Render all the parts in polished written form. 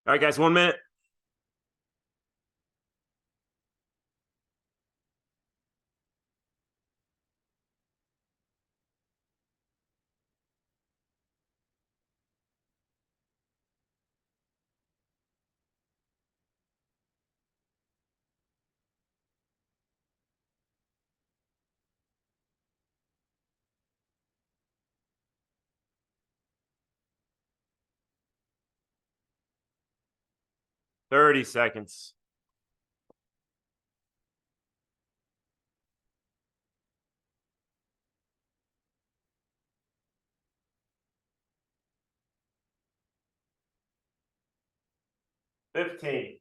All right, guys, 1 minute. Thirty seconds. $15.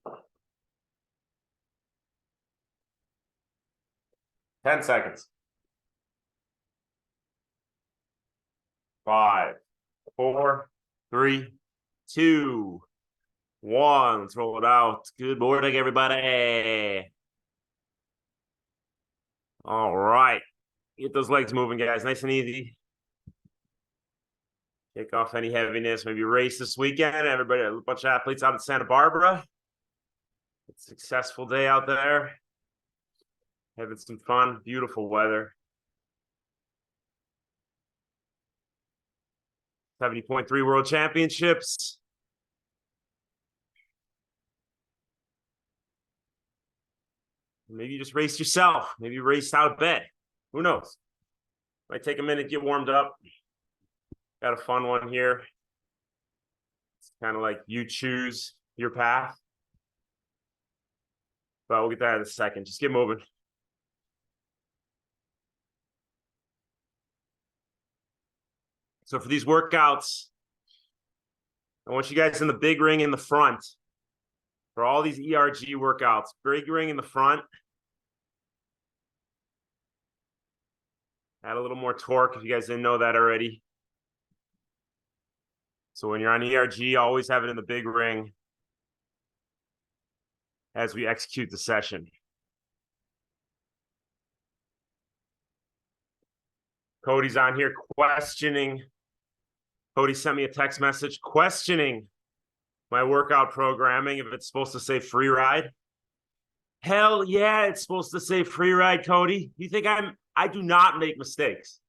10 seconds. 5, 4, 3, 2, 1. Let's roll it out. Good morning, everybody. All right. Get those legs moving, guys. Nice and easy. Take off any heaviness. Maybe race this weekend. Everybody, a bunch of athletes out in Santa Barbara. It's a successful day out there. Having some fun. Beautiful weather. 70.3 World Championships. Maybe you just raced yourself. Maybe you raced out of bed. Who knows? Might take a minute, get warmed up. Got a fun one here. It's kind of like you choose your path. But we'll get that in a second. Just get moving. So for these workouts, I want you guys in the big ring in the front. For all these ERG workouts, big ring in the front. Add a little more torque if you guys didn't know that already. So when you're on ERG, always have it in the big ring as we execute the session. Cody's on here questioning. Cody sent me a text message questioning my workout programming if it's supposed to say free ride. Hell yeah, it's supposed to say free ride, Cody. You think I do not make mistakes.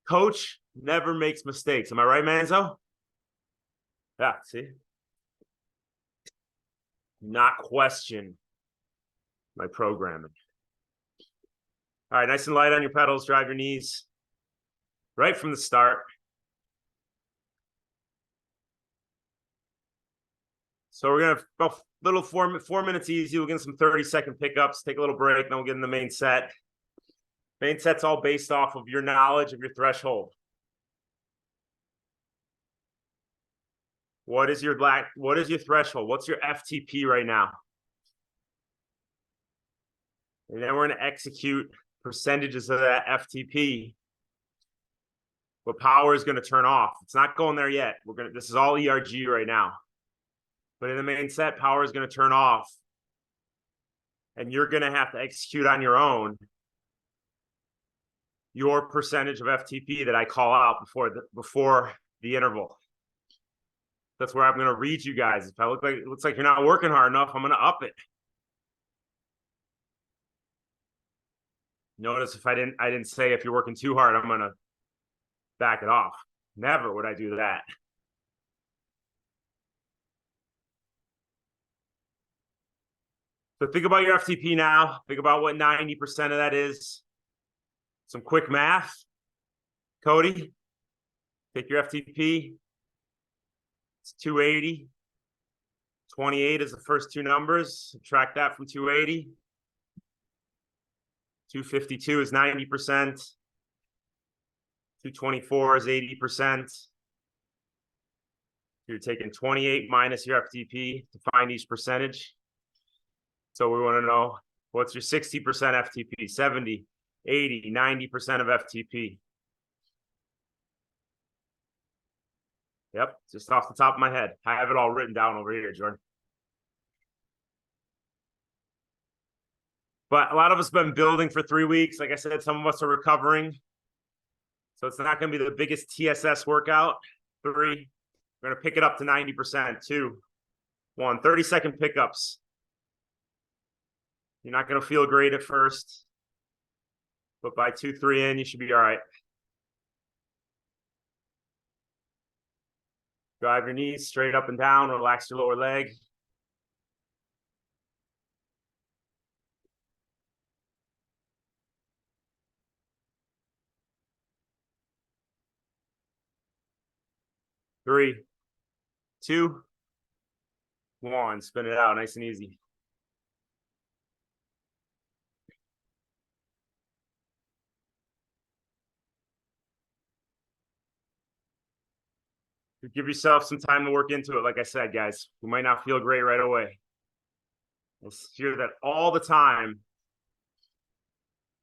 Coach never makes mistakes. Am I right, Manzo? Yeah, see? Not question my programming. All right, nice and light on your pedals. Drive your knees right from the start. So we're going to go a little 4 minutes easy. We'll get some 30-second pickups. Take a little break, then we'll get in the main set. Main set's all based off of your knowledge of your threshold. What is your threshold? What's your FTP right now? And then we're going to execute percentages of that FTP. What power is going to turn off? It's not going there yet. This is all ERG right now. But in the main set, power is going to turn off. And you're going to have to execute on your own your percentage of FTP that I call out before the interval. That's where I'm going to read you guys. If it looks like you're not working hard enough, I'm going to up it. Notice if I didn't say if you're working too hard, I'm going to back it off. Never would I do that. So think about your FTP now. Think about what 90% of that is. Some quick math. Cody, take your FTP. It's 280. 28 is the first two numbers. Subtract that from 280. 252 is 90%. 224 is 80%. You're taking 28 minus your FTP to find each percentage. So we want to know what's your 60% FTP, 70, 80, 90% of FTP. Yep, just off the top of my head. I have it all written down over here, Jordan. But a lot of us have been building for 3 weeks. Like I said, some of us are recovering. So it's not going to be the biggest TSS workout. 3. We're We're going to pick it up to 90%. 2, 1, 30-second pickups. You're not going to feel great at first, but by 2, 3 in, you should be all right. Drive your knees straight up and down, relax your lower leg. Three, 2, 1. Spin it out, nice and easy. Give yourself some time to work into it. Like I said, guys, you might not feel great right away. I hear that all the time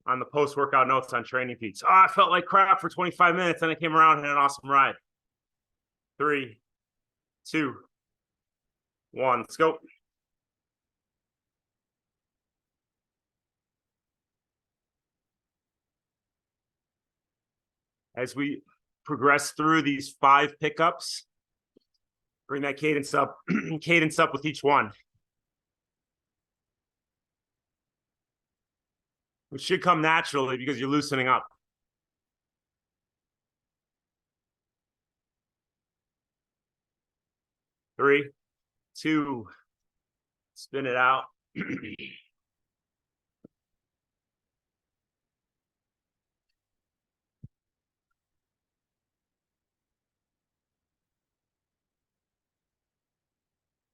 on the post-workout notes on Training Peaks. Oh, I felt like crap for 25 minutes and I came around and had an awesome ride. 3, 2, 1. Let's go. As we progress through these 5 pickups, bring that cadence up, cadence up with each one. It should come naturally because you're loosening up. Three, 2, spin it out.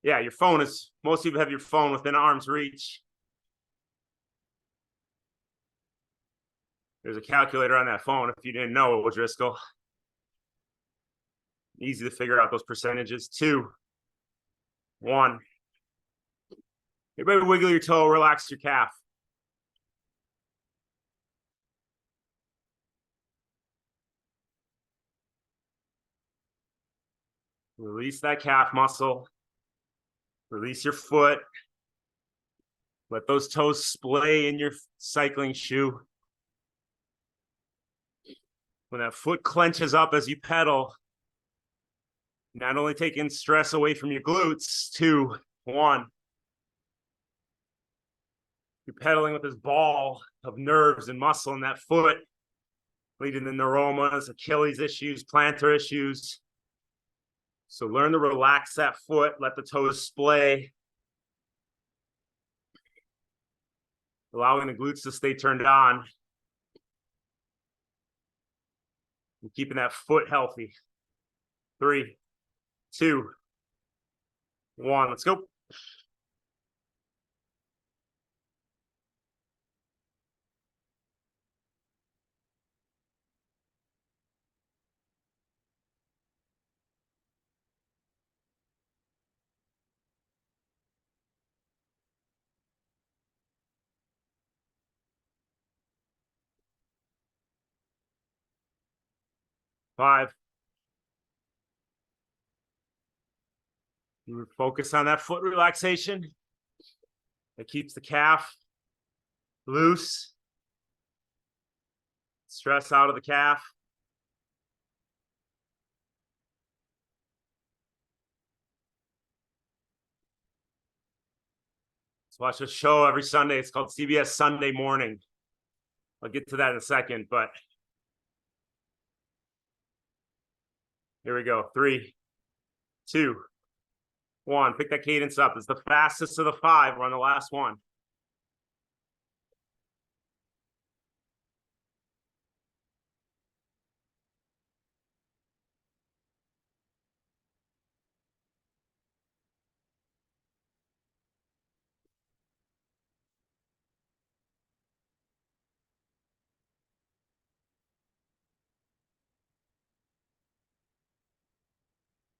Yeah, your phone is, most people have your phone within arm's reach. There's a calculator on that phone if you didn't know, O'Driscoll. Easy to figure out those percentages. 2, 1. Everybody wiggle your toe, relax your calf. Release that calf muscle. Release your foot. Let those toes splay in your cycling shoe. When that foot clenches up as you pedal, not only taking stress away from your glutes. 2, 1. You're pedaling with this ball of nerves and muscle in that foot, leading to neuromas, Achilles issues, plantar issues. So learn to relax that foot, let the toes splay, allowing the glutes to stay turned on, and keeping that foot healthy. 3, 2, 1. Let's go. Five. You focus on that foot relaxation. It keeps the calf loose. Stress out of the calf. Let's watch a show every Sunday. It's called CBS Sunday Morning. I'll get to that in a second, but here we go. 3, 2, 1. Pick that cadence up. It's the fastest of the 5. We're on the last one.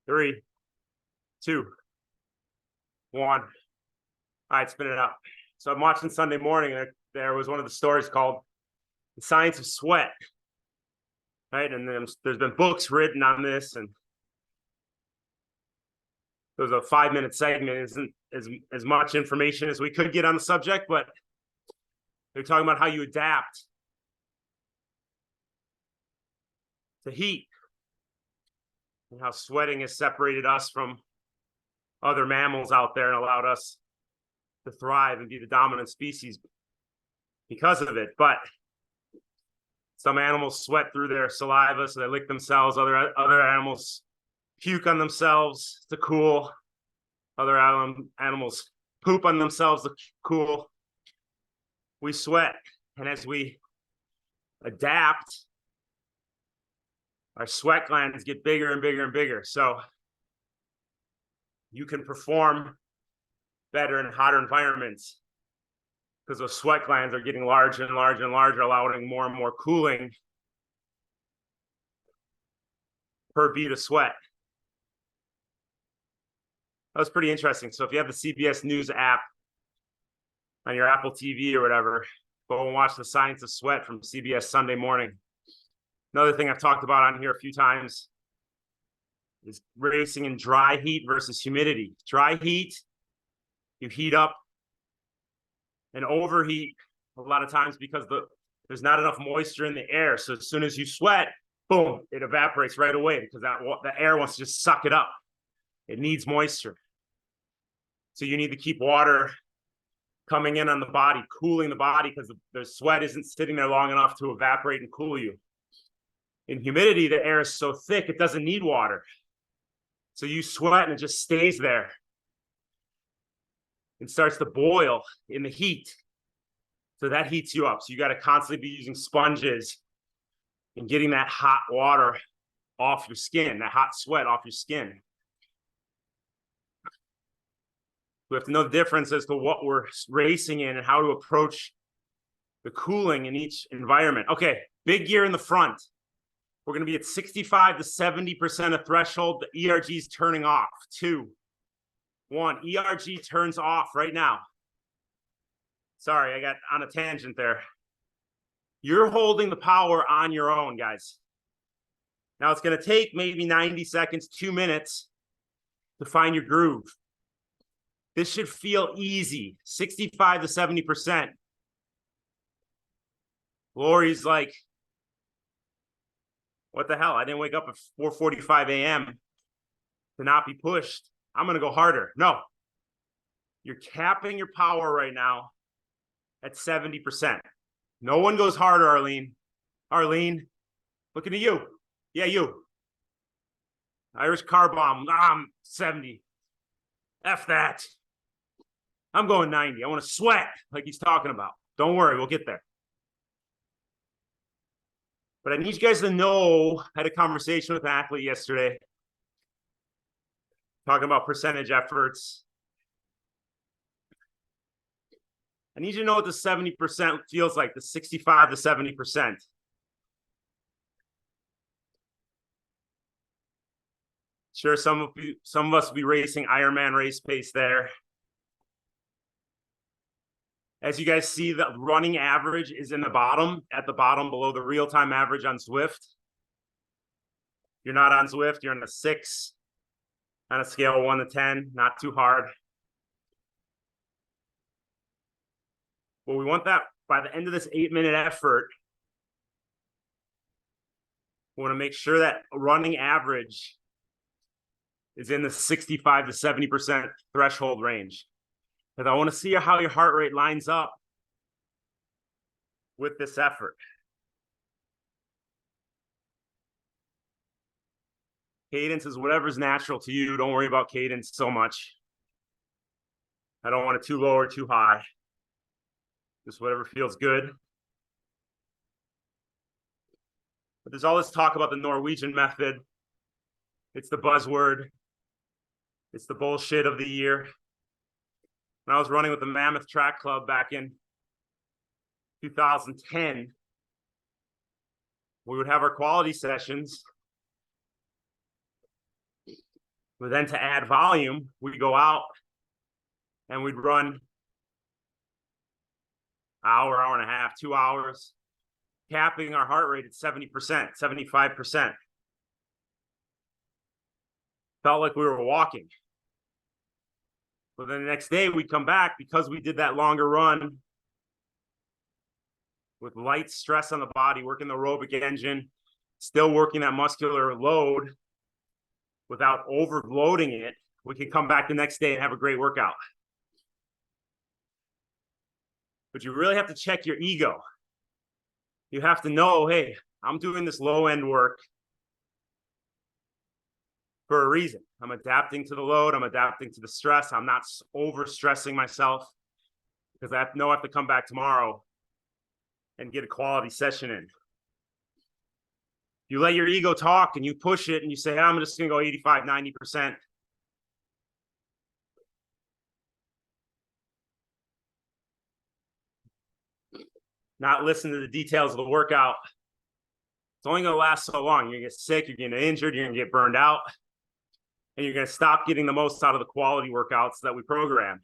Three, 2, 1. All right, spin it up. So I'm watching Sunday Morning. There was one of the stories called The Science of Sweat. Right, and there's been books written on this, and there's a 5-minute segment. Isn't as much information as we could get on the subject, but they're talking about how you adapt to heat. and how sweating has separated us from other mammals out there and allowed us to thrive and be the dominant species because of it. But some animals sweat through their saliva, so they lick themselves. Other animals puke on themselves to cool. Other animals poop on themselves to cool. We sweat, and as we adapt, our sweat glands get bigger and bigger and bigger. So you can perform better in hotter environments because those sweat glands are getting larger and larger and larger, allowing more and more cooling per bead of sweat. That was pretty interesting. So if you have the CBS News app on your Apple TV or whatever, go and watch The Science of Sweat from CBS Sunday Morning. Another thing I've talked about on here a few times is racing in dry heat versus humidity. Dry heat, you heat up and overheat a lot of times because there's not enough moisture in the air. So as soon as you sweat, boom, it evaporates right away because the air wants to just suck it up. It needs moisture. So you need to keep water coming in on the body, cooling the body because the sweat isn't sitting there long enough to evaporate and cool you. In humidity, the air is so thick, it doesn't need water. So you sweat and it just stays there and starts to boil in the heat. So that heats you up. So you got to constantly be using sponges and getting that hot water off your skin, that hot sweat off your skin. We have to know the difference as to what we're racing in and how to approach the cooling in each environment. Okay, big gear in the front. We're going to be at 65 to 70% of threshold. The ERG is turning off. 2, 1. ERG turns off right now. Sorry, I got on a tangent there. You're holding the power on your own, guys. Now it's going to take maybe 90 seconds, 2 minutes to find your groove. This should feel easy, 65 to 70%. Lori's like, what the hell? I didn't wake up at 4:45 a.m. to not be pushed. I'm going to go harder. No. You're capping your power right now at 70%. No one goes harder, Arlene. Arlene, looking at you. Yeah, you. Irish car bomb. I'm 70. F that. I'm going 90. I want to sweat like he's talking about. Don't worry, we'll get there. But I need you guys to know, I had a conversation with an athlete yesterday talking about percentage efforts. I need you to know what the 70% feels like, the 65 to 70%. Sure, some of us will be racing Ironman race pace there. As you guys see, the running average is in the bottom, at the bottom below the real-time average on Zwift. You're not on Zwift, you're on a 6 on a scale of 1 to 10, not too hard. Well, we want that by the end of this 8-minute effort. We want to make sure that running average is in the 65 to 70% threshold range. Because I want to see how your heart rate lines up with this effort. Cadence is whatever's natural to you. Don't worry about cadence so much. I don't want it too low or too high. Just whatever feels good. But there's all this talk about the Norwegian method. It's the buzzword. It's the bullshit of the year. When I was running with the Mammoth Track Club back in 2010, we would have our quality sessions. But then to add volume, we'd go out and we'd run hour, hour and a half, 2 hours, capping our heart rate at 70%, 75%. Felt like we were walking. But then the next day we'd come back because we did that longer run with light stress on the body, working the aerobic engine, still working that muscular load. without overloading it, we can come back the next day and have a great workout. But you really have to check your ego. You have to know, hey, I'm doing this low end work for a reason. I'm adapting to the load. I'm adapting to the stress. I'm not over stressing myself because I know I have to come back tomorrow and get a quality session in. You let your ego talk and you push it and you say, I'm just going to go 85, 90%. Not listen to the details of the workout. It's only going to last so long. You're going to get sick, you're going to get injured, you're going to get burned out, and you're going to stop getting the most out of the quality workouts that we program.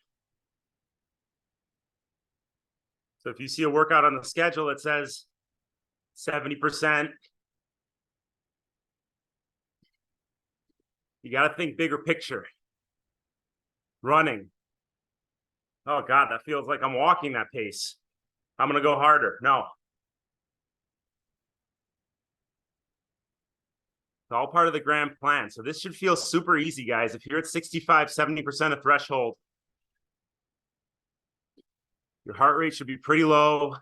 So if you see a workout on the schedule that says 70%, you got to think bigger picture. Running. Oh God, that feels like I'm walking that pace. I'm going to go harder. No. It's all part of the grand plan. So this should feel super easy, guys. If you're at 65, 70% of threshold, your heart rate should be pretty low.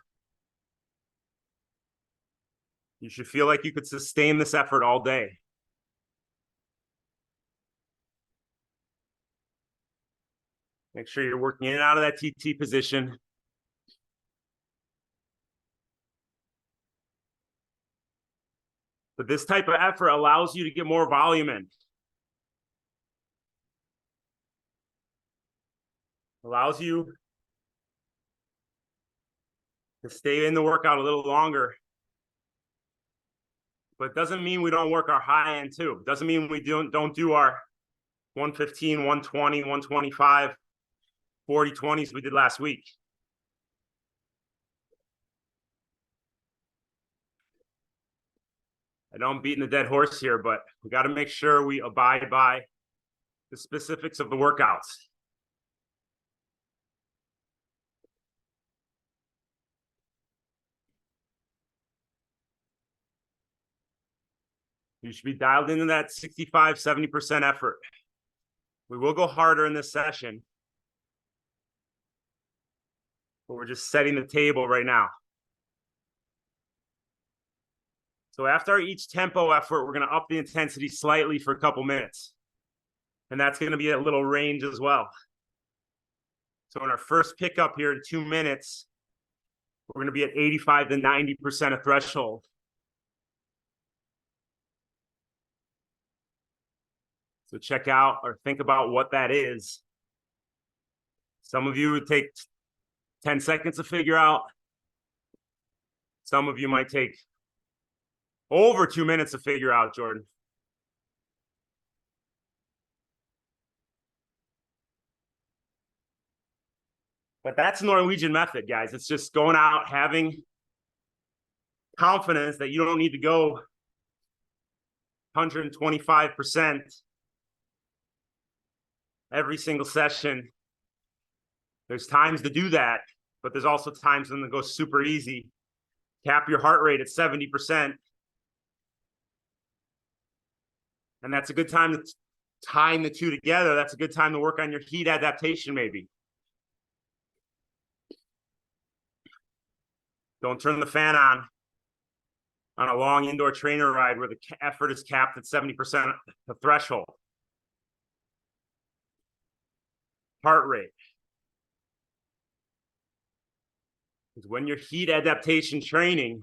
You should feel like you could sustain this effort all day. Make sure you're working in and out of that TT position. But this type of effort allows you to get more volume in. Allows you to stay in the workout a little longer. But it doesn't mean we don't work our high end too. It doesn't mean we don't do our 115, 120, 125, 40, 20s we did last week. I know I'm beating a dead horse here, but we got to make sure we abide by the specifics of the workouts. You should be dialed into that 65, 70% effort. We will go harder in this session, but we're just setting the table right now. So after each tempo effort, we're going to up the intensity slightly for a couple minutes. And that's going to be a little range as well. So in our first pickup here in 2 minutes, we're going to be at 85 to 90% of threshold. So check out or think about what that is. Some of you would take 10 seconds to figure out. Some of you might take over 2 minutes to figure out, Jordan. But that's the Norwegian method, guys. It's just going out, having confidence that you don't need to go 125% every single session. There's times to do that, but there's also times when it goes super easy. Cap your heart rate at 70%. And that's a good time to time the two together. That's a good time to work on your heat adaptation, maybe. Don't turn the fan on a long indoor trainer ride where the effort is capped at 70% of threshold. Heart rate. Because when you're heat adaptation training,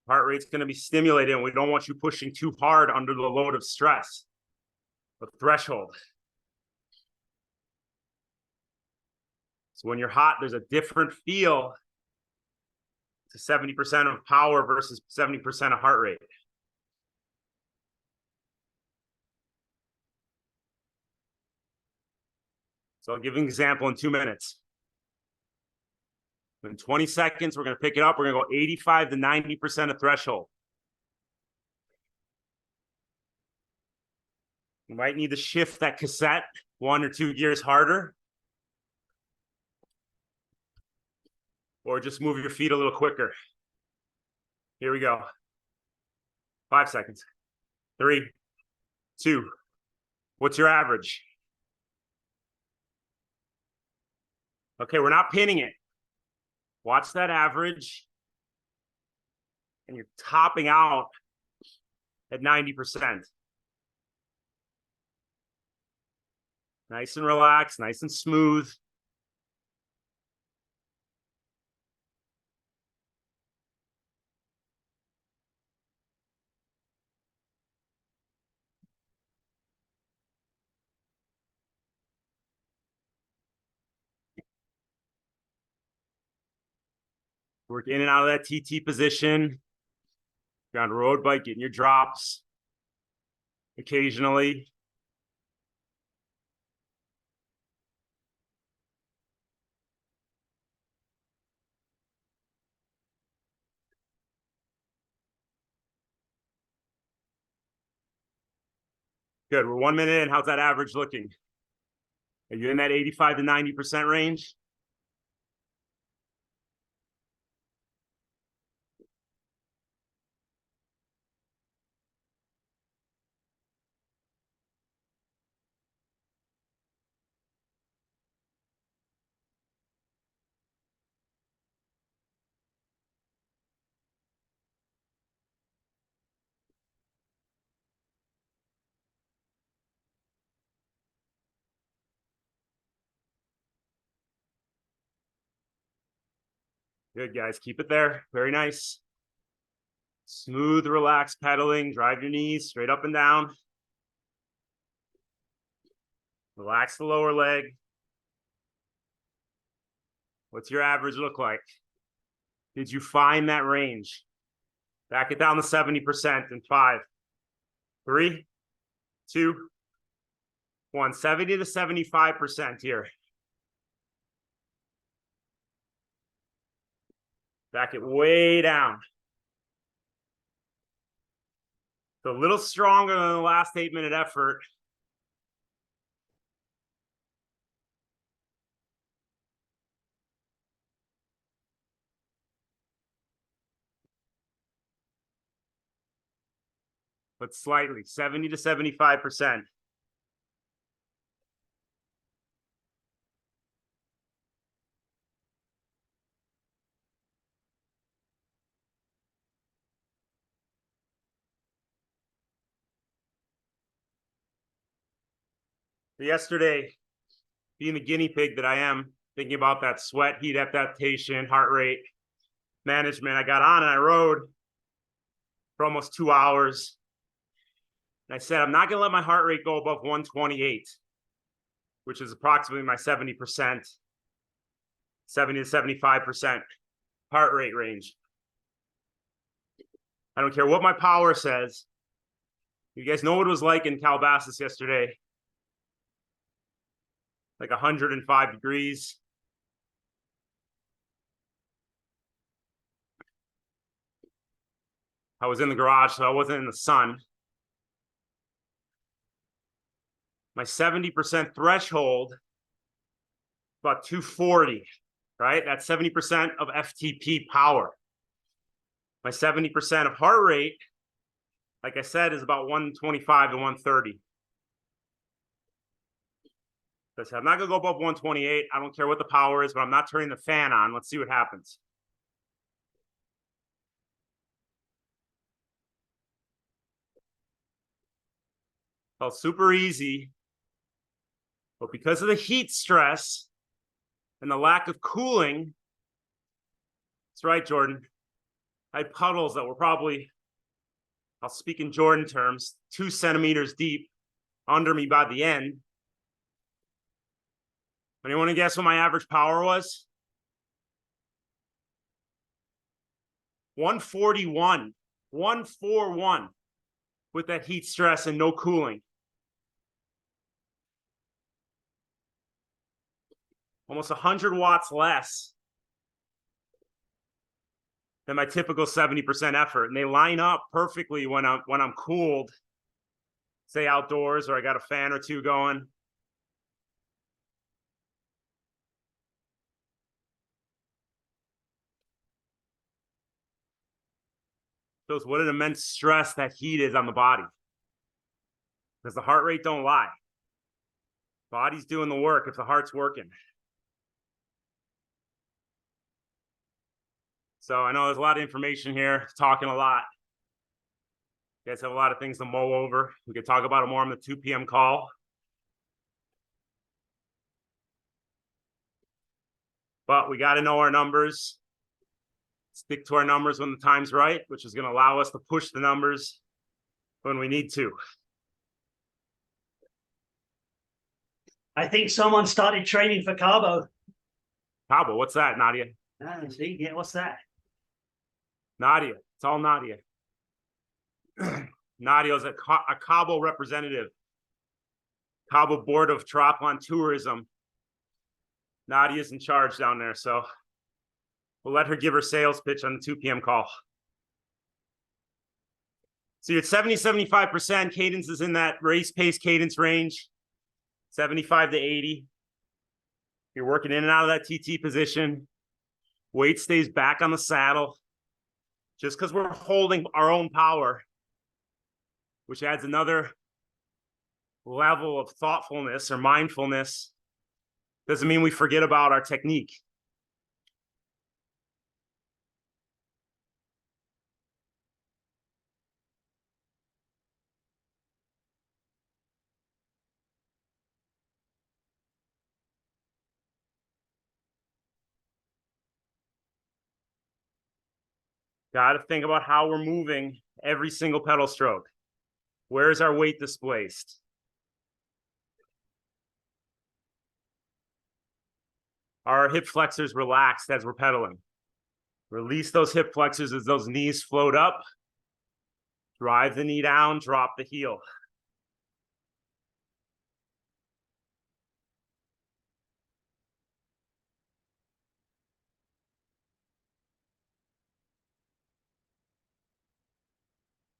heart rate's going to be stimulated, and we don't want you pushing too hard under the load of stress, the threshold. So when you're hot, there's a different feel to 70% of power versus 70% of heart rate. So I'll give you an example in 2 minutes. In 20 seconds, we're going to pick it up. We're going to go 85 to 90% of threshold. You might need to shift that cassette 1 or 2 gears harder. Or just move your feet a little quicker. Here we go. 5 seconds. 3, 2. What's your average? Okay, we're not pinning it. Watch that average. And you're topping out at 90%. Nice and relaxed, nice and smooth. Work in and out of that TT position. You're on a road bike, getting your drops occasionally. Good. We're 1 minute in. How's that average looking? Are you in that 85 to 90% range? Good, guys. Keep it there. Very nice. Smooth, relaxed pedaling. Drive your knees straight up and down. Relax the lower leg. What's your average look like? Did you find that range? Back it down to 70% in 5, 3, 2, 1. 70 to 75% here. Back it way down. It's a little stronger than the last 8-minute effort. But slightly, 70 to 75%. Yesterday, being the guinea pig that I am, thinking about that sweat, heat adaptation, heart rate management, I got on and I rode for almost 2 hours. And I said, I'm not going to let my heart rate go above 128, which is approximately my 70%, 70 to 75% heart rate range. I don't care what my power says. You guys know what it was like in Calabasas yesterday. Like 105 degrees. I was in the garage, so I wasn't in the sun. My 70% threshold, about 240, right? That's 70% of FTP power. My 70% of heart rate, like I said, is about 125 to 130. I'm not going to go above 128. I don't care what the power is, but I'm not turning the fan on. Let's see what happens. Felt super easy. But because of the heat stress and the lack of cooling, that's right, Jordan, I had puddles that were probably, I'll speak in Jordan terms, 2 centimeters deep under me by the end. Anyone guess what my average power was? 141, 141 with that heat stress and no cooling. Almost 100 watts less than my typical 70% effort. And they line up perfectly when I'm cooled, say outdoors, or I got a fan or two going. Shows what an immense stress that heat is on the body. because the heart rate don't lie. Body's doing the work if the heart's working. So I know there's a lot of information here, talking a lot. You guys have a lot of things to mull over. We could talk about it more on the 2 p.m. call. But we got to know our numbers. Stick to our numbers when the time's right, which is going to allow us to push the numbers when we need to. I think someone started training for Cabo. Cabo, what's that, Nadia? See, yeah, what's that? Nadia, it's all Nadia. Nadia's a Cabo representative. Cabo Board of Triathlon Tourism. Nadia's in charge down there, so we'll let her give her sales pitch on the 2 p.m. call. So you're at 70-75%. Cadence is in that race pace cadence range, 75 to 80. You're working in and out of that TT position. Weight stays back on the saddle. Just because we're holding our own power, which adds another level of thoughtfulness or mindfulness, doesn't mean we forget about our technique. Got to think about how we're moving every single pedal stroke. Where is our weight displaced? Are our hip flexors relaxed as we're pedaling? Release those hip flexors as those knees float up. Drive the knee down, drop the heel.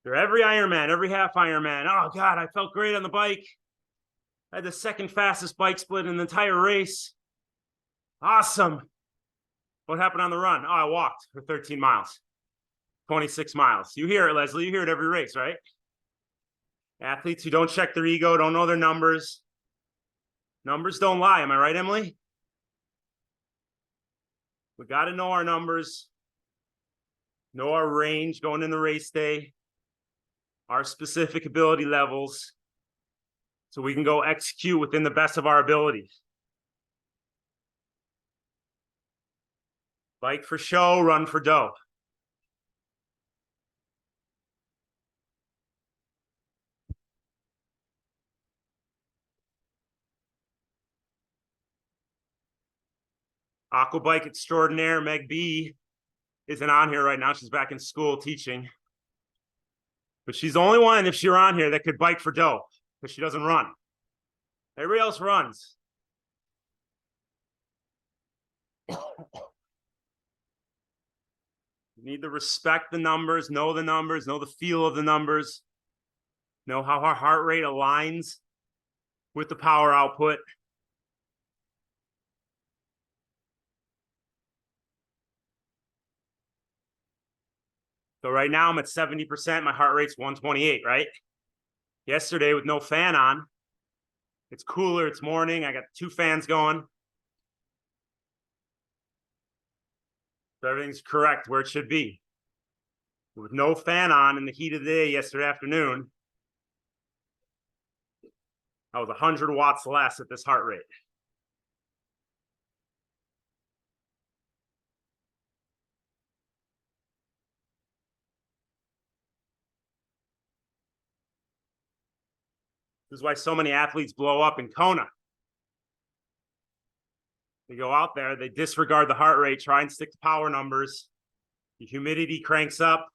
For every Ironman, every half Ironman, oh God, I felt great on the bike. I had the second fastest bike split in the entire race. Awesome. What happened on the run? Oh, I walked for 13 miles, 26 miles. You hear it, Leslie. You hear it every race, right? Athletes who don't check their ego, don't know their numbers. Numbers don't lie. Am I right, Emily? We got to know our numbers, know our range going in the race day, our specific ability levels, so we can go execute within the best of our abilities. Bike for show, run for dough. Aquabike extraordinaire Meg B isn't on here right now. She's back in school teaching. But she's the only one, if she were on here, that could bike for dough because she doesn't run. Everybody else runs. You need to respect the numbers, know the feel of the numbers, know how our heart rate aligns with the power output. So right now I'm at 70%. My heart rate's 128, right? Yesterday with no fan on, it's cooler, it's morning. I got 2 fans going. So everything's correct where it should be. With no fan on in the heat of the day yesterday afternoon, I was 100 watts less at this heart rate. This is why so many athletes blow up in Kona. They go out there, they disregard the heart rate, try and stick to power numbers. The humidity cranks up,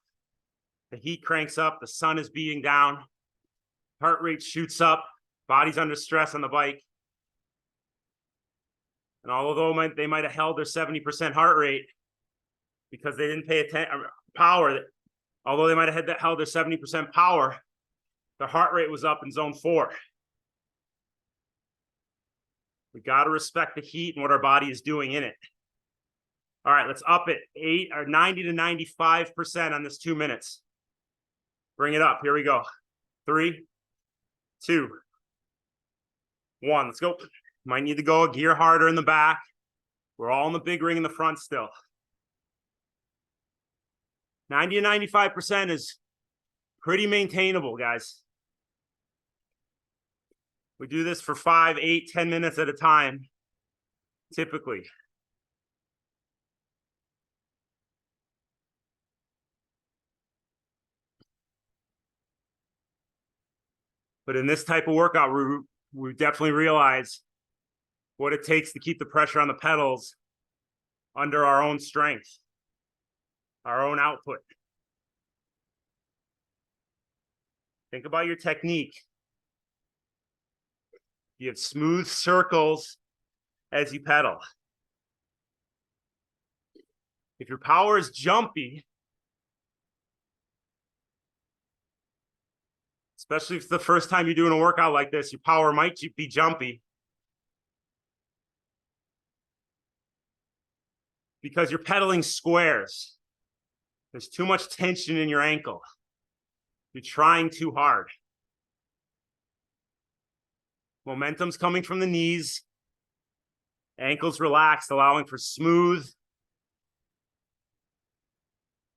the heat cranks up, the sun is beating down, heart rate shoots up, body's under stress on the bike. And although they might have held their 70% heart rate because they didn't pay attention, power, although they might have held their 70% power, their heart rate was up in zone 4. We got to respect the heat and what our body is doing in it. All right, let's up it 90 to 95% on this 2 minutes. Bring it up. Here we go. 3, 2, 1. Let's go. Might need to go a gear harder in the back. We're all in the big ring in the front still. 90 to 95% is pretty maintainable, guys. We do this for 5, 8, 10 minutes at a time, typically. But in this type of workout, we definitely realize what it takes to keep the pressure on the pedals under our own strength, our own output. Think about your technique. You have smooth circles as you pedal. If your power is jumpy, especially if it's the first time you're doing a workout like this, your power might be jumpy because you're pedaling squares. There's too much tension in your ankle. You're trying too hard. Momentum's coming from the knees. Ankles relaxed, allowing for smooth,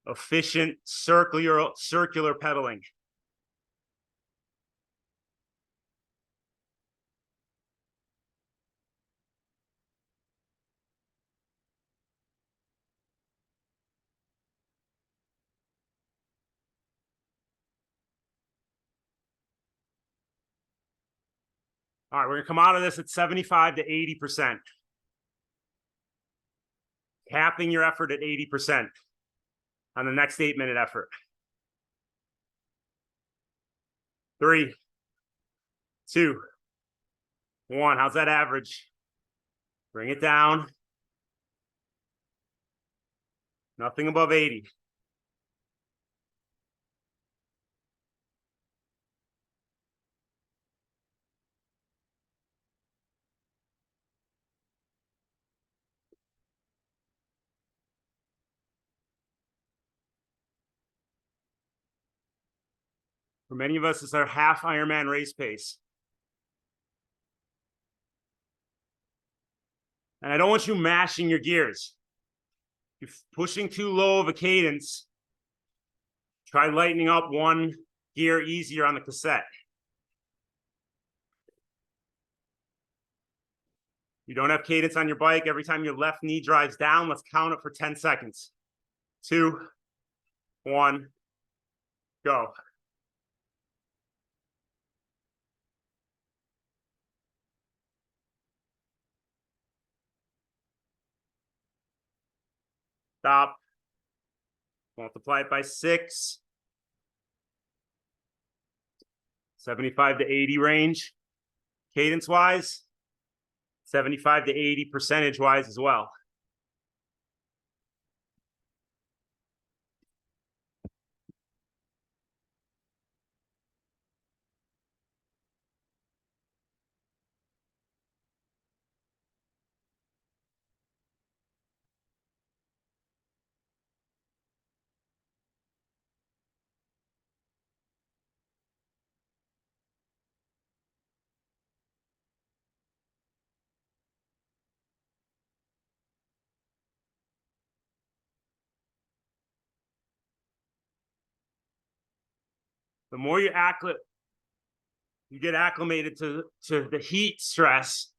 efficient, circular pedaling. All right, we're gonna come out of this at 75 to 80%. Capping your effort at 80% on the next 8-minute effort. 3, 2, 1. How's that average? Bring it down. Nothing above 80. For many of us, it's our half Ironman race pace. And I don't want you mashing your gears. If you're pushing too low of a cadence, try lightening up one gear easier on the cassette. You don't have cadence on your bike. Every time your left knee drives down, let's count it for 10 seconds. 2, 1, go. Stop. Multiply it by 6. 75 to 80 range. Cadence-wise, 75 to 80 percentage-wise as well. The more you get acclimated to the heat stress,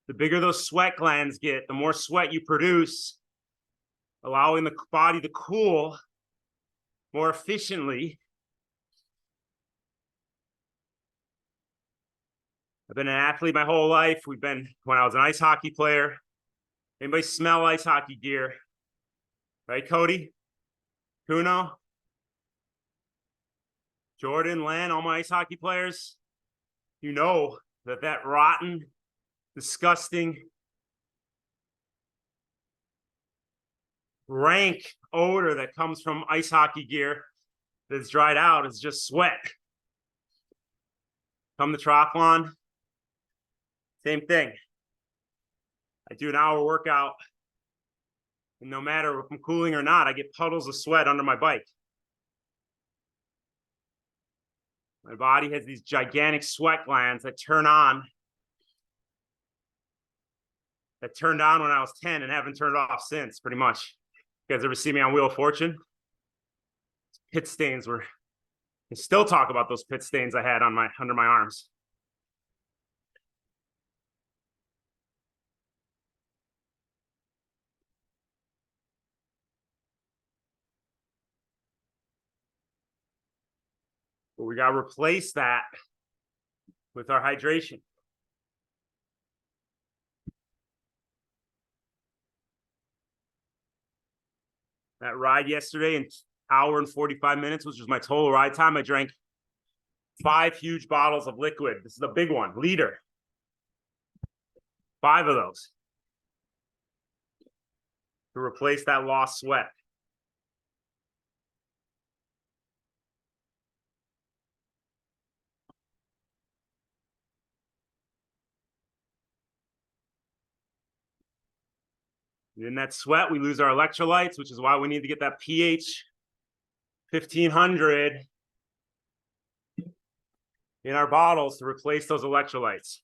the bigger those sweat glands get, the more sweat you produce, allowing the body to cool more efficiently. I've been an athlete my whole life. When I was an ice hockey player. Anybody smell ice hockey gear? Right, Cody? Kuno? Jordan, Len, all my ice hockey players? You know that rotten, disgusting, rank odor that comes from ice hockey gear that's dried out is just sweat. Come to triathlon, same thing. I do an hour workout, and no matter if I'm cooling or not, I get puddles of sweat under my bike. My body has these gigantic sweat glands that turn on. That turned on when I was 10 and haven't turned off since, pretty much. You guys ever see me on Wheel of Fortune? Pit stains were, I still talk about those pit stains I had on under my arms. But we got to replace that with our hydration. That ride yesterday in hour and 45 minutes, which was my total ride time, I drank 5 huge bottles of liquid. This is a big one, liter. 5 of those to replace that lost sweat. In that sweat, we lose our electrolytes, which is why we need to get that pH 1500 in our bottles to replace those electrolytes.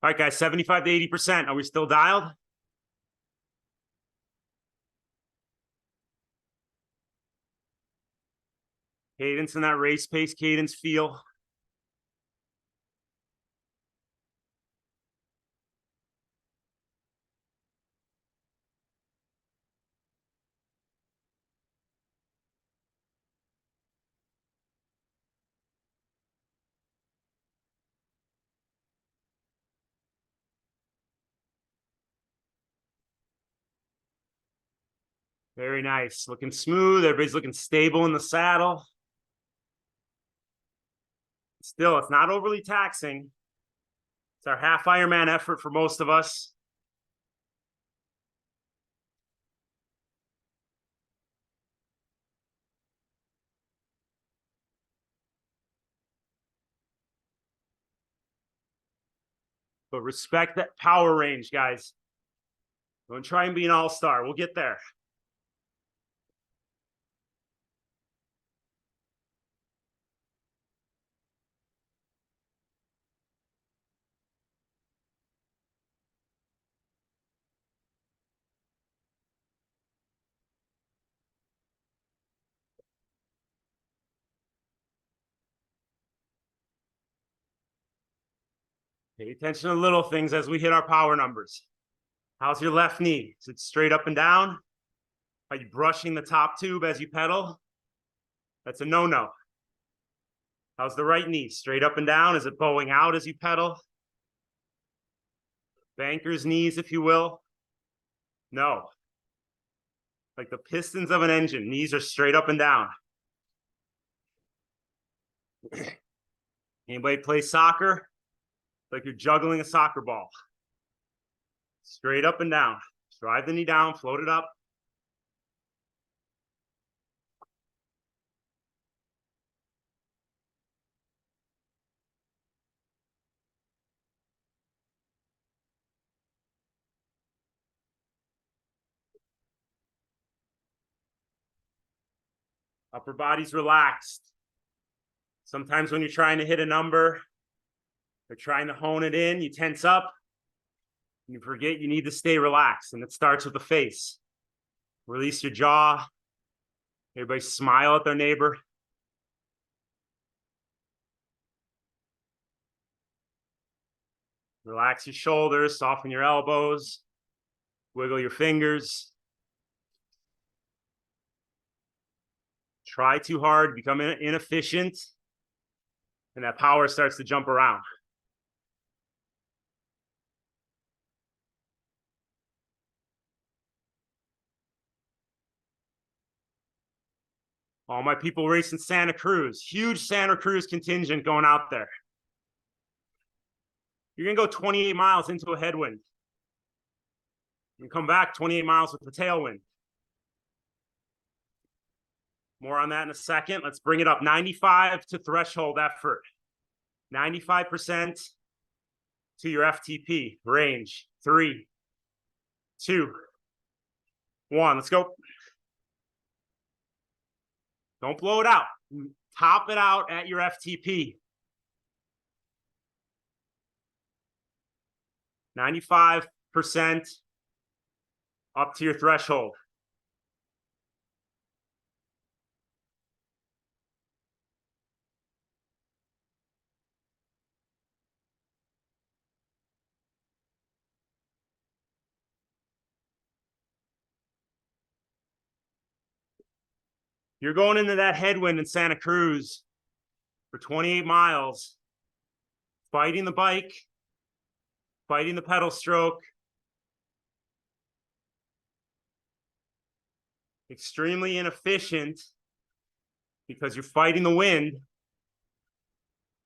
All right, guys, 75 to 80%. Are we still dialed? Cadence in that race pace cadence feel. Very nice. Looking smooth. Everybody's looking stable in the saddle. Still, it's not overly taxing. It's our half Ironman effort for most of us. But respect that power range, guys. Don't try and be an all-star. We'll get there. Pay attention to little things as we hit our power numbers. How's your left knee? Is it straight up and down? Are you brushing the top tube as you pedal? That's a no-no. How's the right knee? Straight up and down? Is it bowing out as you pedal? Banker's knees, if you will. No. Like the pistons of an engine. Knees are straight up and down. Anybody play soccer? Like you're juggling a soccer ball. Straight up and down. Drive the knee down, float it up. Upper body's relaxed. Sometimes when you're trying to hit a number or trying to hone it in, you tense up. You forget you need to stay relaxed, and it starts with the face. Release your jaw. Everybody smile at their neighbor. Relax your shoulders, soften your elbows, wiggle your fingers. Try too hard, become inefficient, and that power starts to jump around. All my people racing Santa Cruz, huge Santa Cruz contingent going out there. You're gonna go 28 miles into a headwind and come back 28 miles with a tailwind. More on that in a second. Let's bring it up. 95 to threshold effort. 95% to your FTP range. 3, 2, 1. Let's go. Don't blow it out. Top it out at your FTP. 95% up to your threshold. You're going into that headwind in Santa Cruz for 28 miles, fighting the bike, fighting the pedal stroke, extremely inefficient because you're fighting the wind.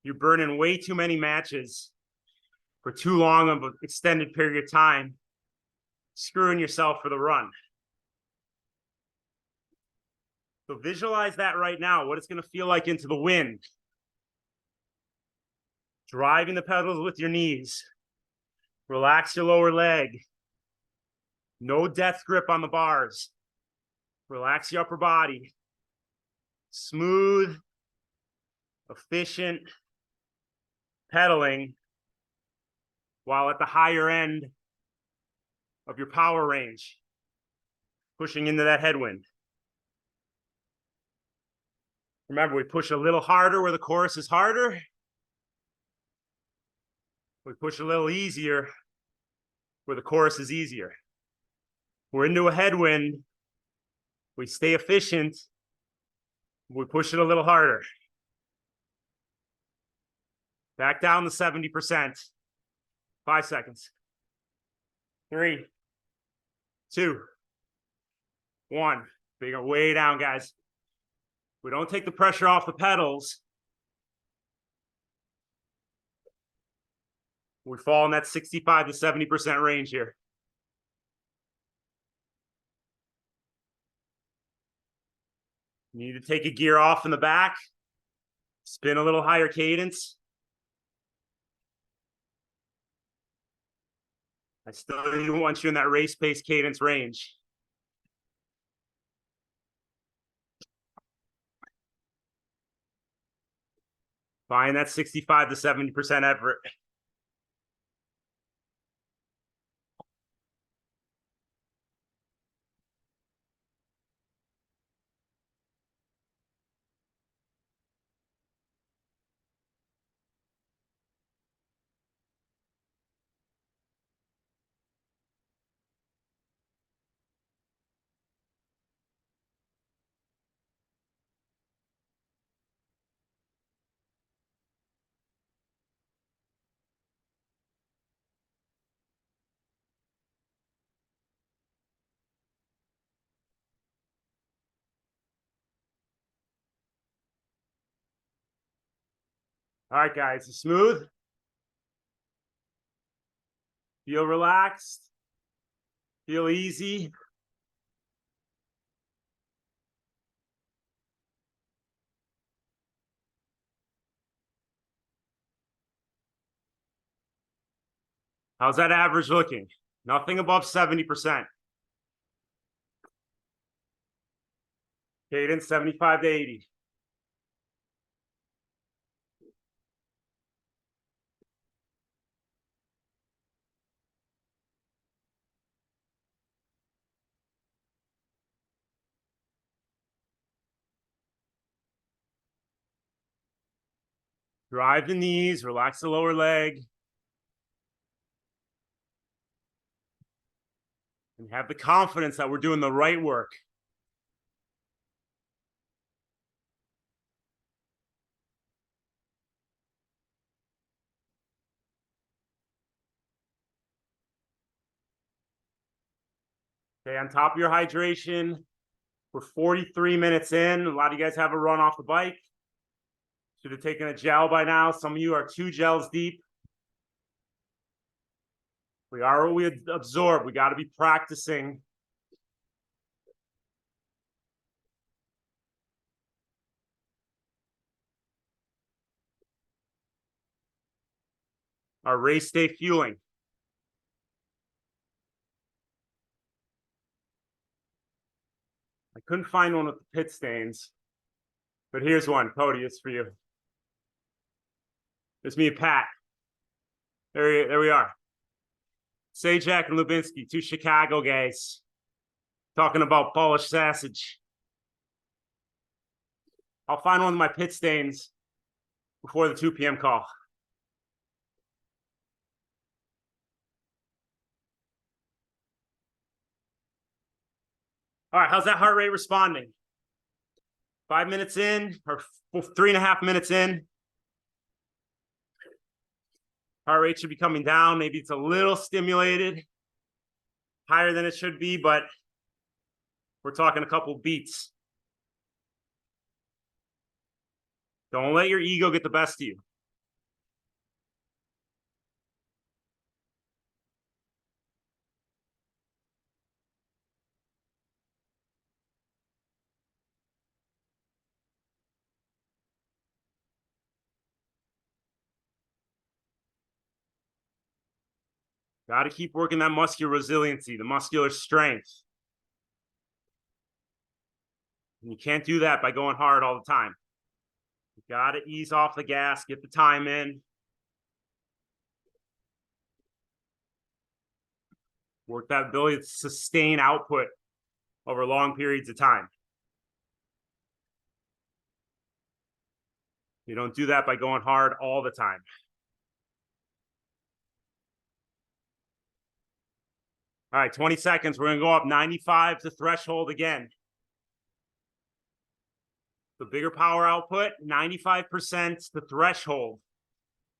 You're burning way too many matches for too long of an extended period of time, screwing yourself for the run. So visualize that right now, what it's going to feel like into the wind. Driving the pedals with your knees. Relax your lower leg. No death grip on the bars. Relax your upper body. Smooth, efficient pedaling while at the higher end of your power range, pushing into that headwind. Remember, we push a little harder where the chorus is harder. We push a little easier where the chorus is easier. We're into a headwind. We stay efficient. We push it a little harder. Back down to 70%. 5 seconds. 3, 2, 1. Bigger way down, guys. We don't take the pressure off the pedals. We fall in that 65 to 70% range here. You need to take a gear off in the back, spin a little higher cadence. I still want you in that race pace cadence range. Find that 65 to 70% effort. All right, guys, smooth. Feel relaxed. Feel easy. How's that average looking? Nothing above 70%. Cadence 75 to 80. Drive the knees, relax the lower leg. And have the confidence that we're doing the right work. Okay, on top of your hydration, we're 43 minutes in. A lot of you guys have a run off the bike. Should have taken a gel by now. Some of you are 2 gels deep. We are what we absorb. We got to be practicing. Our race day fueling. I couldn't find one with the pit stains, but here's one. Cody, it's for you. It's me and Pat. There we are. Sajak and Lubinsky, two Chicago guys, talking about Polish sausage. I'll find one of my pit stains before the 2 p.m. call. All right, how's that heart rate responding? 5 minutes in, or 3.5 minutes in. Heart rate should be coming down. Maybe it's a little stimulated, higher than it should be, but we're talking a couple beats. Don't let your ego get the best of you. Got to keep working that muscular resiliency, the muscular strength. And you can't do that by going hard all the time. You got to ease off the gas, get the time in. Work that ability to sustain output over long periods of time. You don't do that by going hard all the time. All right, 20 seconds. We're going to go up 95 to threshold again. The bigger power output, 95% to threshold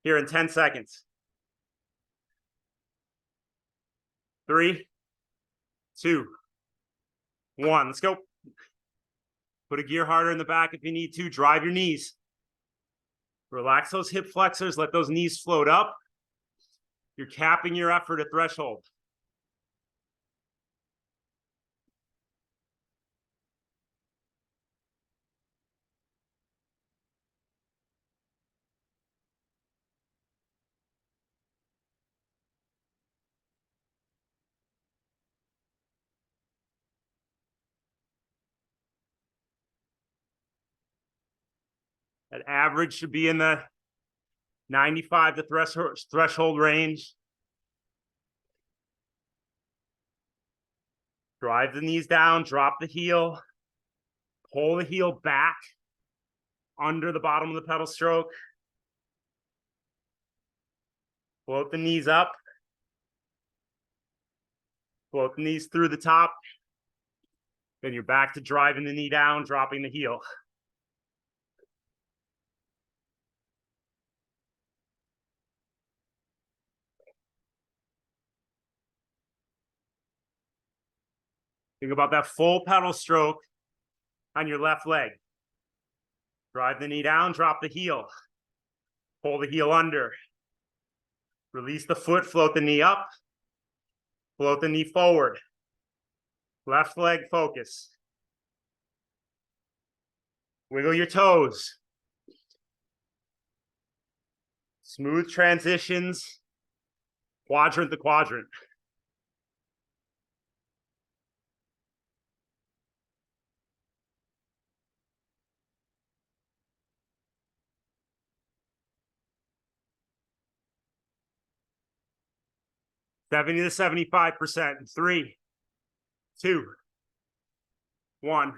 here in 10 seconds. 3, 2, 1. Let's go. Put a gear harder in the back if you need to. Drive your knees. Relax those hip flexors. Let those knees float up. You're capping your effort at threshold. That average should be in the 95 to threshold range. Drive the knees down, drop the heel, pull the heel back under the bottom of the pedal stroke. Float the knees up. Float the knees through the top. Then you're back to driving the knee down, dropping the heel. Think about that full pedal stroke on your left leg. Drive the knee down, drop the heel. Pull the heel under. Release the foot, float the knee up. Float the knee forward. Left leg focus. Wiggle your toes. Smooth transitions, quadrant to quadrant. $70 to 75%. 3, 2, 1.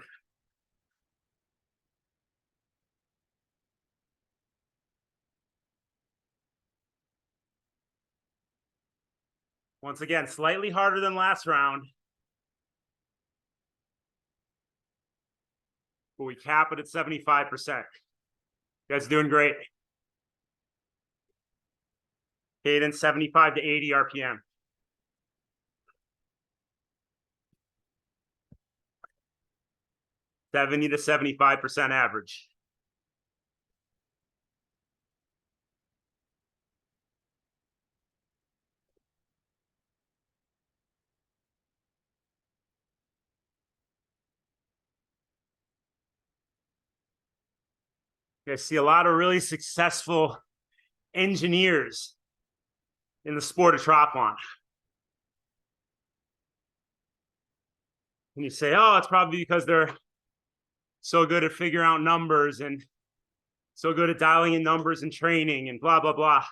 Once again, slightly harder than last round. But we cap it at 75%. You guys are doing great. Cadence 75 to 80 RPM. $70 to 75% average. You guys see a lot of really successful engineers in the sport of triathlon. And you say, oh, it's probably because they're so good at figuring out numbers and so good at dialing in numbers and training and blah, blah, blah.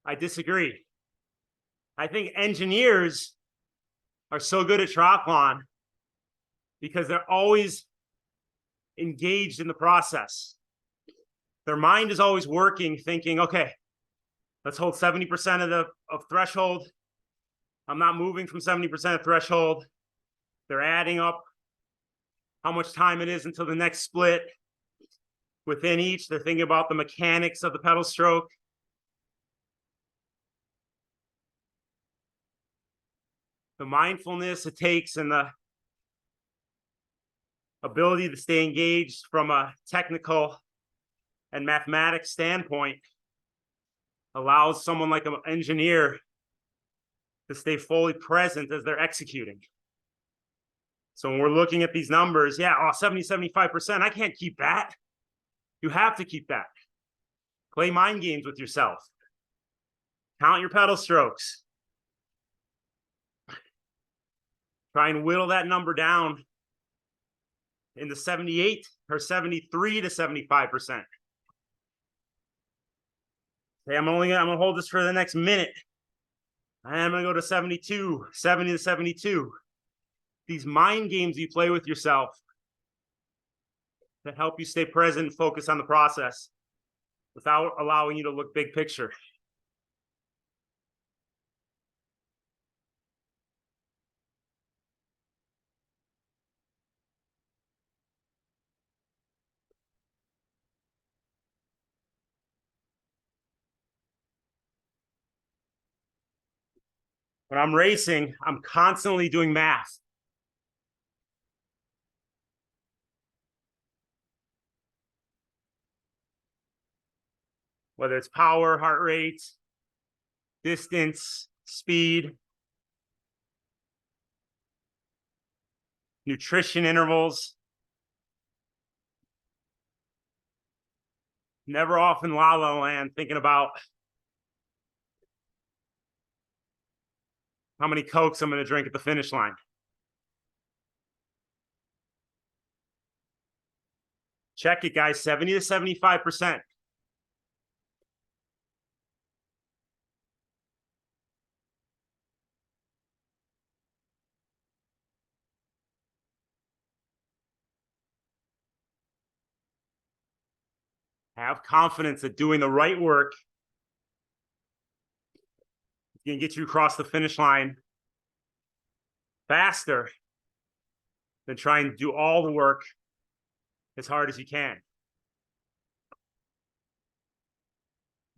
I disagree. I think engineers are so good at triathlon because they're always engaged in the process. Their mind is always working, thinking, okay, let's hold 70% of threshold. I'm not moving from 70% of threshold. They're adding up how much time it is until the next split. Within each, they're thinking about the mechanics of the pedal stroke. The mindfulness it takes and the ability to stay engaged from a technical and mathematics standpoint allows someone like an engineer to stay fully present as they're executing. So when we're looking at these numbers, yeah, 70, 75%, I can't keep that. You have to keep that. Play mind games with yourself. Count your pedal strokes. Try and whittle that number down into 78 or 73 to 75%. Hey, I'm gonna hold this for the next minute. I'm gonna go to 72, 70 to 72. These mind games you play with yourself that help you stay present and focus on the process without allowing you to look big picture. When I'm racing, I'm constantly doing math. Whether it's power, heart rate, distance, speed, nutrition intervals. Never off in la la land thinking about how many Cokes I'm going to drink at the finish line. Check it, guys, 70 to 75%. Have confidence that doing the right work is going to get you across the finish line faster than trying to do all the work as hard as you can.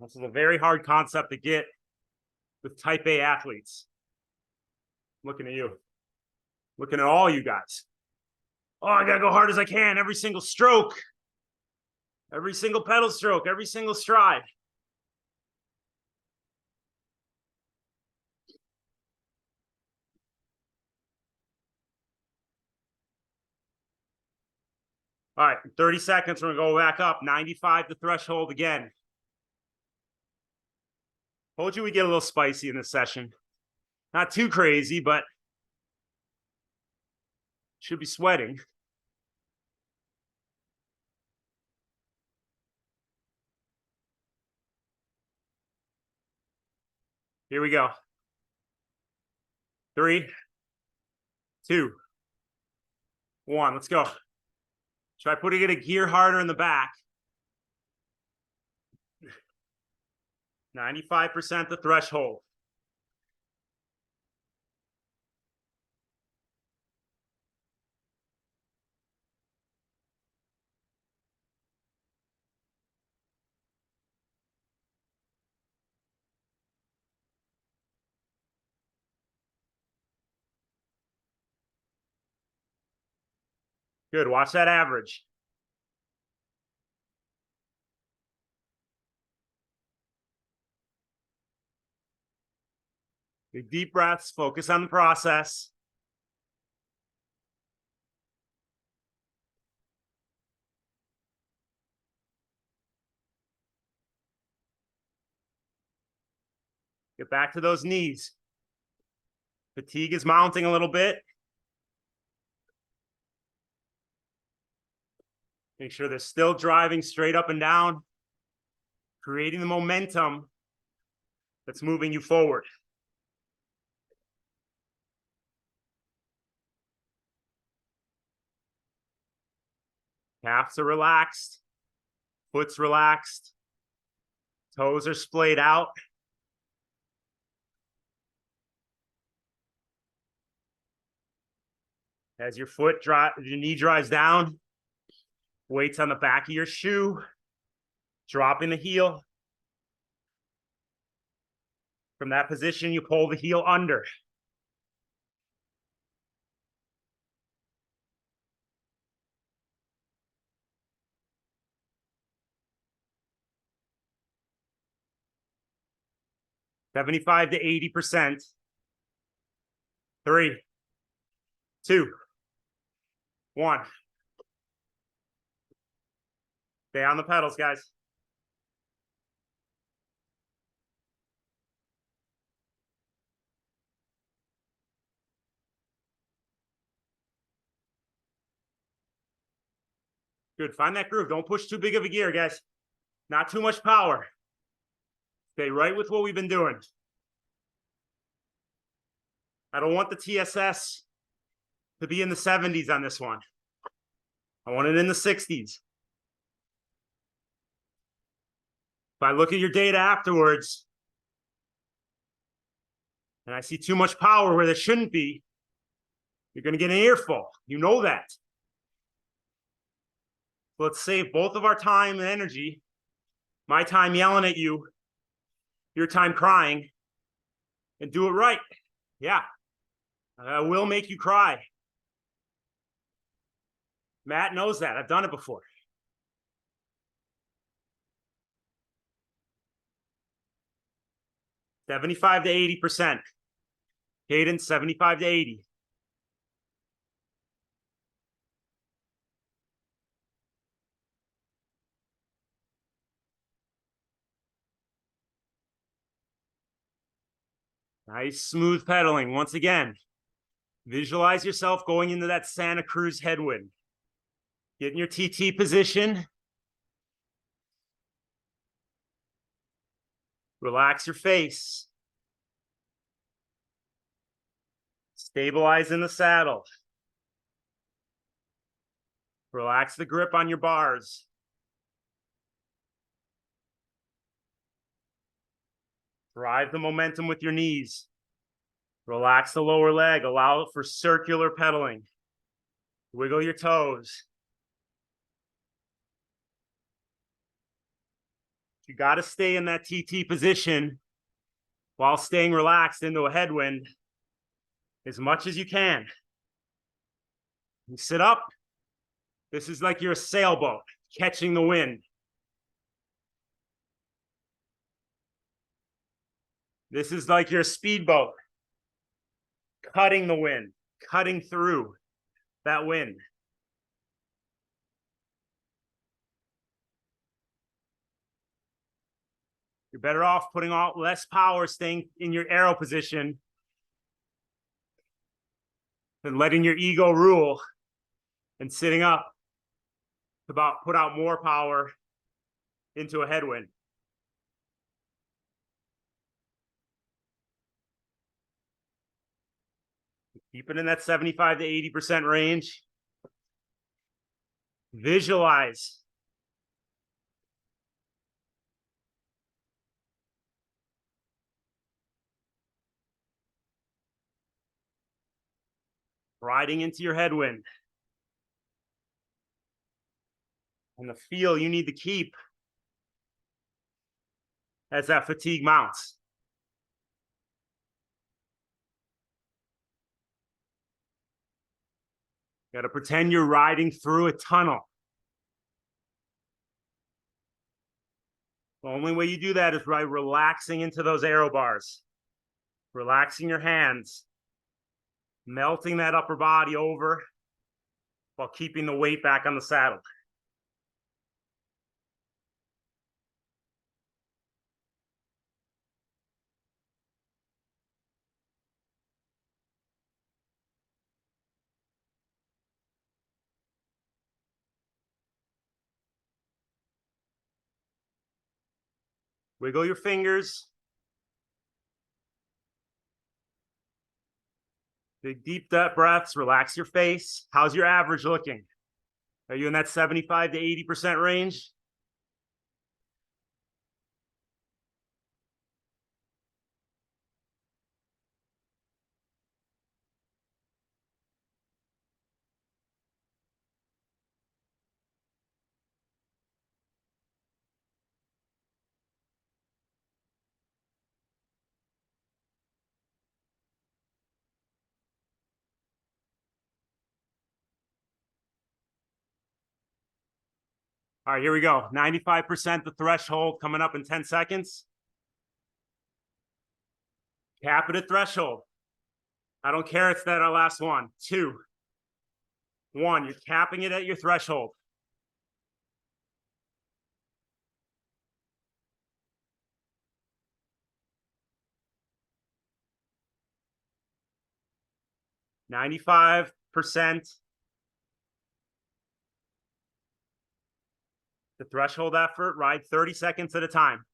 This is a very hard concept to get with type A athletes. Looking at you, looking at all you guys. Oh, I got to go hard as I can every single stroke, every single pedal stroke, every single stride. All right, 30 seconds, we're gonna go back up, 95 the threshold again. Told you we get a little spicy in this session. Not too crazy, but should be sweating. Here we go. 3, 2, 1, let's go. Try putting it a gear harder in the back. 95% the threshold. Good, watch that average. Big deep breaths, focus on the process. Get back to those knees. Fatigue is mounting a little bit. Make sure they're still driving straight up and down, creating the momentum that's moving you forward. Calves are relaxed, foot's relaxed, toes are splayed out. As your knee drives down, weight's on the back of your shoe, dropping the heel. From that position, you pull the heel under. $75 to 80%. 3, 2, 1. Stay on the pedals, guys. Good. Find that groove. Don't push too big of a gear, guys. Not too much power. Stay right with what we've been doing. I don't want the TSS to be in the 70s on this one. I want it in the 60s. If I look at your data afterwards and I see too much power where there shouldn't be, you're going to get an earful. You know that. So let's save both of our time and energy. My time yelling at you, your time crying, and do it right. Yeah, I will make you cry. Matt knows that. I've done it before. $75 to 80%. Cadence, 75 to 80. Nice smooth pedaling. Once again, visualize yourself going into that Santa Cruz headwind. Get in your TT position. Relax your face. Stabilize in the saddle. Relax the grip on your bars. Drive the momentum with your knees. Relax the lower leg. Allow it for circular pedaling. Wiggle your toes. You got to stay in that TT position while staying relaxed into a headwind as much as you can. You sit up. This is like you're a sailboat catching the wind. This is like your speedboat cutting the wind, cutting through that wind. You're better off putting out less power, staying in your arrow position than letting your ego rule and sitting up to put out more power into a headwind. Keep it in that 75 to 80% range. Visualize. Riding into your headwind. And the feel you need to keep as that fatigue mounts. You got to pretend you're riding through a tunnel. The only way you do that is by relaxing into those aero bars, relaxing your hands, melting that upper body over while keeping the weight back on the saddle. Wiggle your fingers. Big deep breaths, relax your face. How's your average looking? Are you in that 75 to 80% range? All right, here we go. 95% the threshold coming up in 10 seconds. Cap it at threshold. I don't care. It's that our last one. 2, 1. You're capping it at your threshold. %. The threshold effort, ride 30 seconds at a time.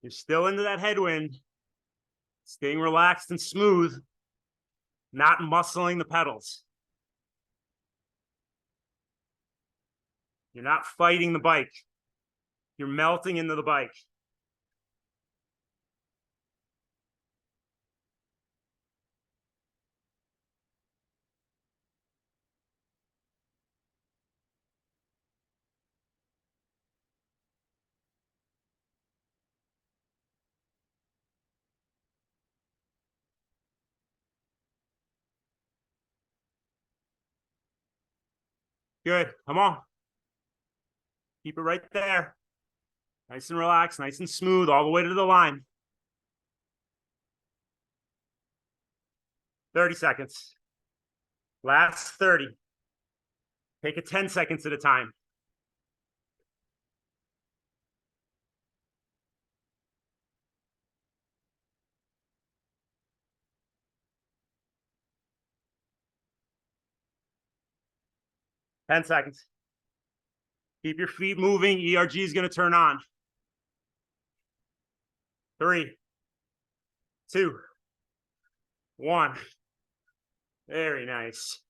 You're still into that headwind, staying relaxed and smooth, not muscling the pedals. You're not fighting the bike. You're melting into the bike. Good. Come on. Keep it right there. Nice and relaxed, nice and smooth, all the way to the line. 30 seconds. Last 30. Take it 10 seconds at a time. Ten seconds. Keep your feet moving. ERG is going to turn on. 3, 2, 1. Very nice.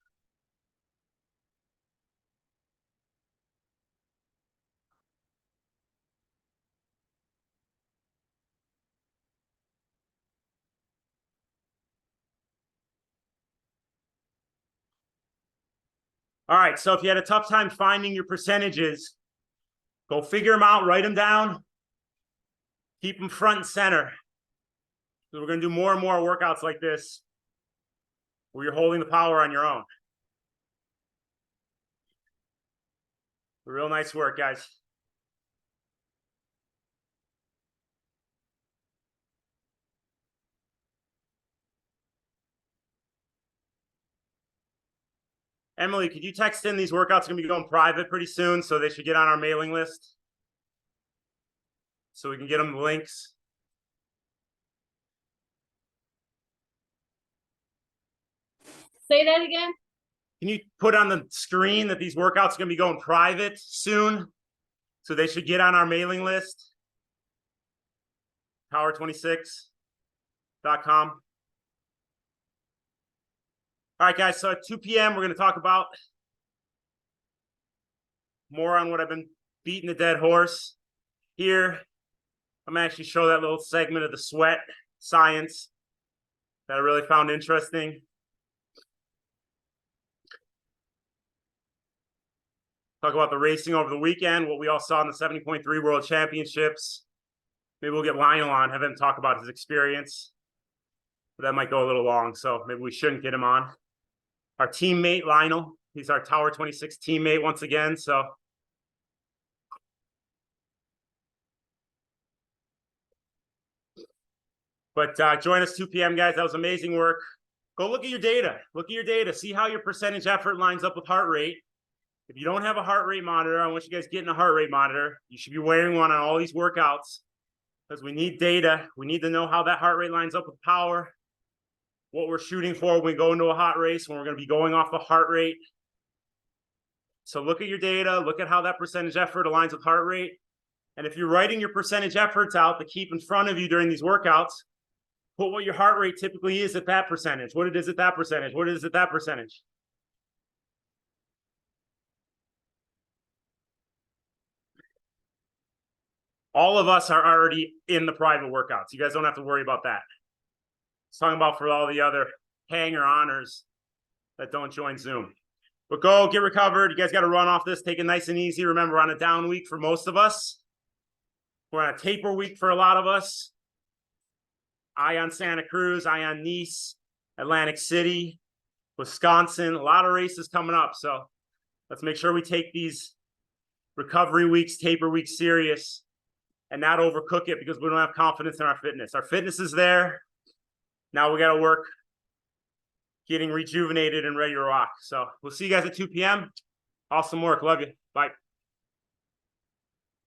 All right, so if you had a tough time finding your percentages, go figure them out, write them down, keep them front and center. So we're going to do more and more workouts like this where you're holding the power on your own. Real nice work, guys. Emily, could you text in these workouts are going to be going private pretty soon, so they should get on our mailing list so we can get them the links. Say that again. Can you put on the screen that these workouts are going to be going private soon, so they should get on our mailing list? Power26.com. All right, guys, so at 2 p.m., we're going to talk about more on what I've been beating the dead horse. Here, I'm actually show that little segment of the sweat science that I really found interesting. Talk about the racing over the weekend, what we all saw in the 70.3 World Championships. Maybe we'll get Lionel on, have him talk about his experience. But that might go a little long, so maybe we shouldn't get him on. Our teammate, Lionel, he's our Tower 26 teammate once again, so. But join us 2 p.m., guys. That was amazing work. Go look at your data. Look at your data. See how your percentage effort lines up with heart rate. If you don't have a heart rate monitor, I want you guys getting a heart rate monitor. You should be wearing one on all these workouts because we need data. We need to know how that heart rate lines up with power, what we're shooting for when we go into a hot race, when we're going to be going off a heart rate. So look at your data, look at how that percentage effort aligns with heart rate. And if you're writing your percentage efforts out to keep in front of you during these workouts, put what your heart rate typically is at that percentage, what it is at that percentage, what it is at that percentage. All of us are already in the private workouts. You guys don't have to worry about that. It's talking about for all the other hanger-oners that don't join Zoom. But go get recovered. You guys got to run off this. Take it nice and easy. Remember, we're on a down week for most of us. We're on a taper week for a lot of us. Eye on Santa Cruz, eye on Nice, Atlantic City, Wisconsin. A lot of races coming up. So let's make sure we take these recovery weeks, taper weeks serious and not overcook it because we don't have confidence in our fitness. Our fitness is there. Now we got to work getting rejuvenated and ready to rock. So we'll see you guys at 2 p.m. Awesome work. Love you. Bye.